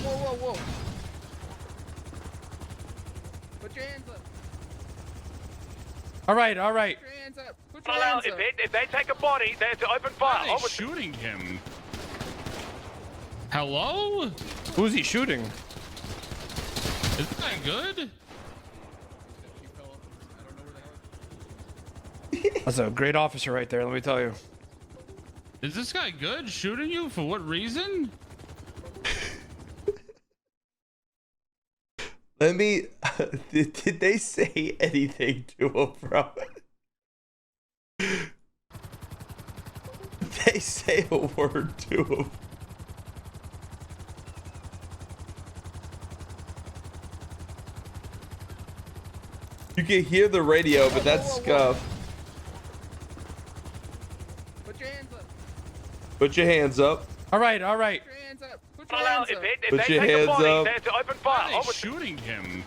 Whoa. Put your hands up. All right. Put your hands up. Put your hands up. If they take a body, they have to open fire. Why are they shooting him? Hello? Who's he shooting? Is this guy good? That's a great officer right there, let me tell you. Is this guy good? Shooting you? For what reason? Let me. Did they say anything to him, bro? Did they say a word to him? You can hear the radio, but that's scuff. Put your hands up. Put your hands up. All right. Put your hands up. Put your hands up. If Put they your take a hands body, up. they have to open Why fire. are they shooting him?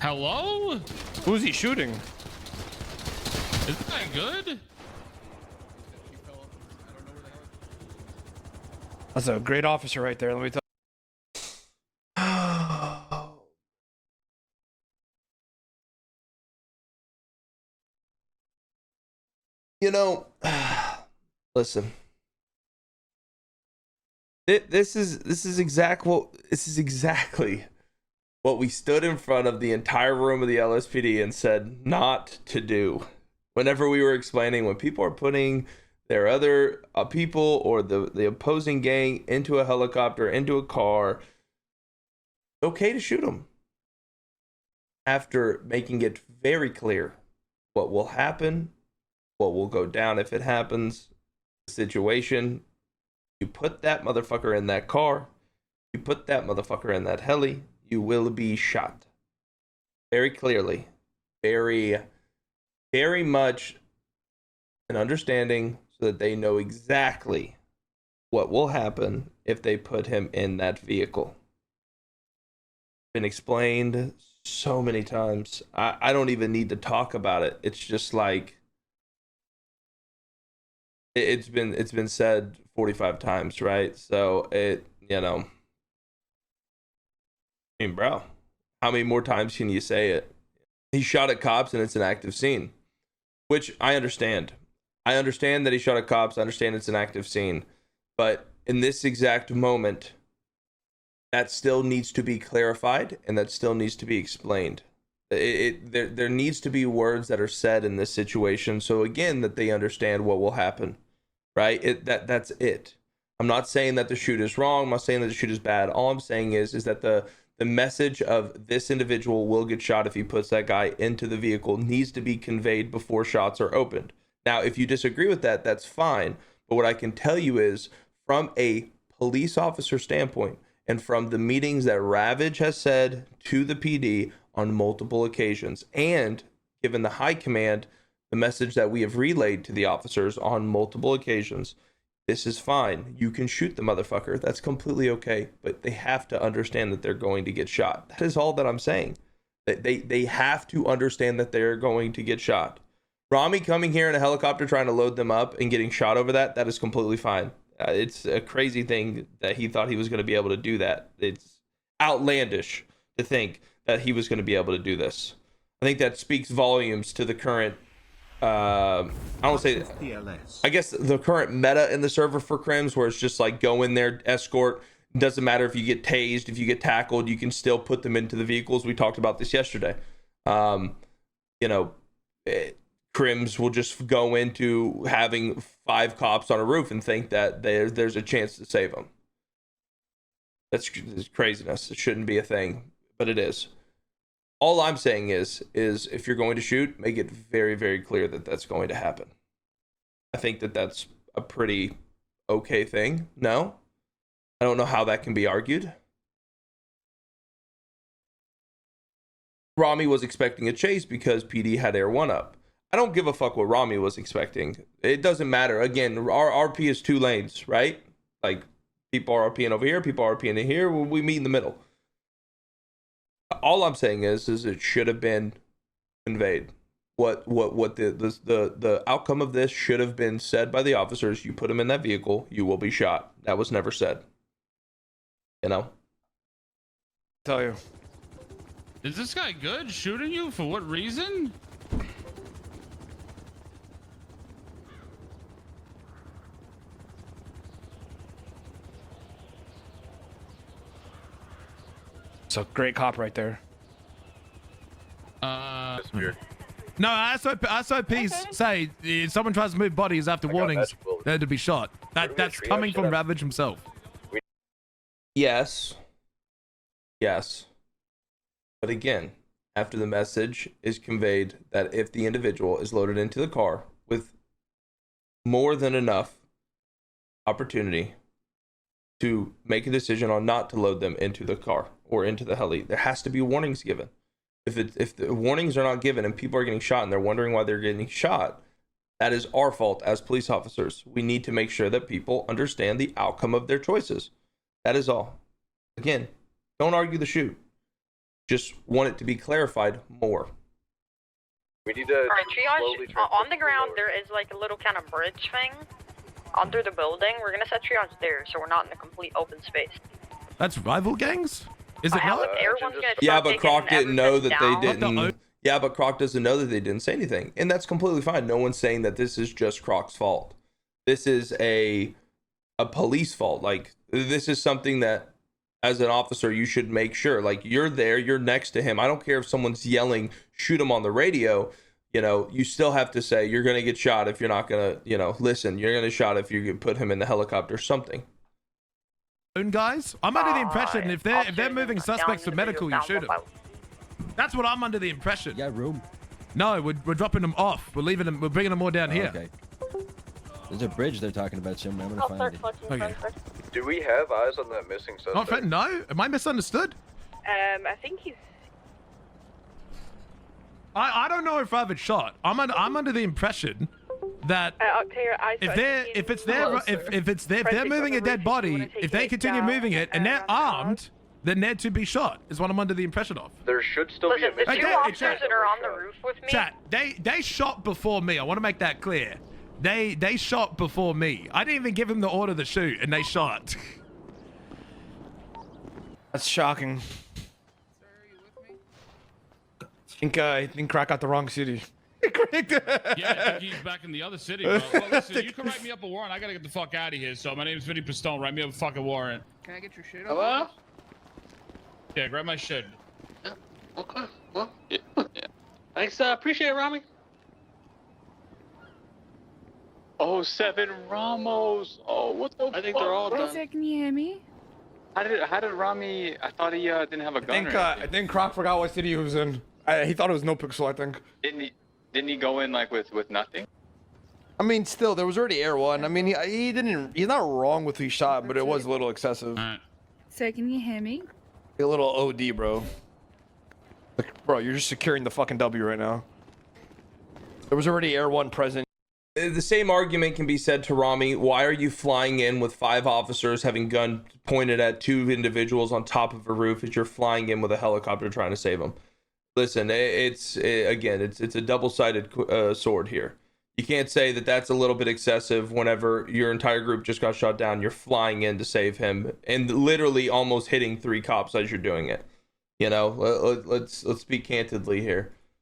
Hello? Who's he shooting? Is this guy good? That's a great officer right there, let me tell you. You know, listen. This is exactly what we stood in front of the entire room of the LSPD and said not to do. Whenever we were explaining when people are putting their other people or the opposing gang into a helicopter, into a car, it's okay to shoot them. After making it very clear what will happen, what will go down if it happens, the situation. You put that motherfucker in that car, you put that motherfucker in that heli, you will be shot. Very clearly. Very, very much an understanding so that they know exactly what will happen if they put him in that vehicle. Been explained so many times. I don't even need to talk about it. It's just like it's been said 45 times, right? So I mean, bro, how many more times can you say it? He shot at cops and it's an active scene, which I understand. I understand that he shot at cops. I understand it's an active scene, but in this exact moment, that still needs to be clarified and that still needs to be explained. There needs to be words that are said in this situation, so again that they understand what will happen, right? That's it. I'm not saying that the shoot is wrong. I'm not saying that the shoot is bad. All I'm saying is that the message of this individual will get shot if he puts that guy into the vehicle needs to be conveyed before shots are opened. Now, if you disagree with that, that's fine. But what I can tell you is, from a police officer standpoint, and from the meetings that Ravage has said to the PD on multiple occasions, and given the high command, the message that we have relayed to the officers on multiple occasions, this is fine. You can shoot the motherfucker. That's completely okay. But they have to understand that they're going to get shot. That is all that I'm saying. They have to understand that they're going to get shot. Ramee coming here in a helicopter trying to load them up and getting shot over that is completely fine. It's a crazy thing that he thought he was going to be able to do that. It's outlandish to think that he was going to be able to do this. I think that speaks volumes to the current, I don't say, I guess the current meta in the server for crims, where it's just like go in there, escort. Doesn't matter if you get tased, if you get tackled, you can still put them into the vehicles. We talked about this yesterday. Crims will just go into having 5 cops on a roof and think that there's a chance to save them. That's craziness. It shouldn't be a thing, but it is. All I'm saying is if you're going to shoot, make it very, very clear that that's going to happen. I think that that's a pretty okay thing. No? I don't know how that can be argued. Ramee was expecting a chase because PD had Air 1 up. I don't give a fuck what Ramee was expecting. It doesn't matter. Again, our RP is 2 lanes, right? Like, people are RPing over here, people are RPing in here. We meet in the middle. All I'm saying is it should have been conveyed. What the outcome of this should have been said by the officers. You put him in that vehicle, you will be shot. That was never said. You know. Tell you. Is this guy good shooting you? For what reason? It's a great cop right there. That's weird. No, SOPs say if someone tries to move bodies after warnings, they're to be shot. That's coming from Ravage himself. Yes. Yes. But again, after the message is conveyed that if the individual is loaded into the car with more than enough opportunity to make a decision on not to load them into the car or into the heli, there has to be warnings given. If the warnings are not given and people are getting shot and they're wondering why they're getting shot, that is our fault as police officers. We need to make sure that people understand the outcome of their choices. That is all. Again, don't argue the shoot. Just want it to be clarified more. We need to. All right, triage. On the ground, there is like a little kind of bridge thing under the building. We're gonna set triage there, so we're not in a complete open space. That's rival gangs? Is it not? Everyone's gonna Yeah, but Croc didn't know that they down. didn't. Yeah, but Croc doesn't know that they didn't say anything, and that's completely fine. No one's saying that this is just Croc's fault. This is a police fault. Like, this is something that, as an officer, you should make sure. Like, you're there, you're next to him. I don't care if someone's yelling, shoot him on the radio. You know, you still have to say you're gonna get shot if you're not gonna, listen. You're gonna shot if you put him in the helicopter or something. Guys, I'm under the impression if they're moving suspects for medical, you shoot them. That's what I'm under the impression. Yeah, room. No, we're dropping them off. We're leaving them. We're bringing them more down here. Okay. There's a bridge they're talking about somewhere. I'm gonna find it. Okay. Do we have eyes on that missing suspect? Not friend. No. Am I misunderstood? I think he's. I don't know if I've shot. I'm under the impression that if they're moving a dead body, if they continue moving it and they're armed, then they're to be shot. Is what I'm under the impression of. There should still be a Listen, the missing. two officers that are on the roof with me. Chat. They shot before me. I want to make that clear. They shot before me. I didn't even give them the order to shoot, and they shot. That's shocking. Sir, are you with me? I think Crack got the wrong city. Yeah, I think he's back in the other city, bro. Well, listen, you can write me up a warrant. I gotta get the fuck out of here. So my name is Vinny Pistone. Write me up a fucking warrant. Can I get your shit Hello? off? Yeah, grab my shit. Yeah. Okay. Well, yeah. Thanks. Appreciate it, Ramee. Oh, 7 Ramos. Oh, what the? I think they're all done. Can you hear me? How did Ramee? I thought he didn't have a gun. I think Croc forgot what city he was in. He thought it was no pixel, I think. Didn't he go in like with nothing? I mean, still, there was already Air 1. I mean, he's not wrong with who shot, but it was a little excessive. So can you hear me? A little OD, bro. Like, bro, you're just securing the fucking W right now. There was already Air 1 present. The same argument can be said to Ramee. Why are you flying in with 5 officers having gun pointed at 2 individuals on top of a roof as you're flying in with a helicopter trying to save them? Listen, it's a double-sided sword here. You can't say that that's a little bit excessive whenever your entire group just got shot down. You're flying in to save him and literally almost hitting 3 cops as you're doing it. You know, let's speak candidly here.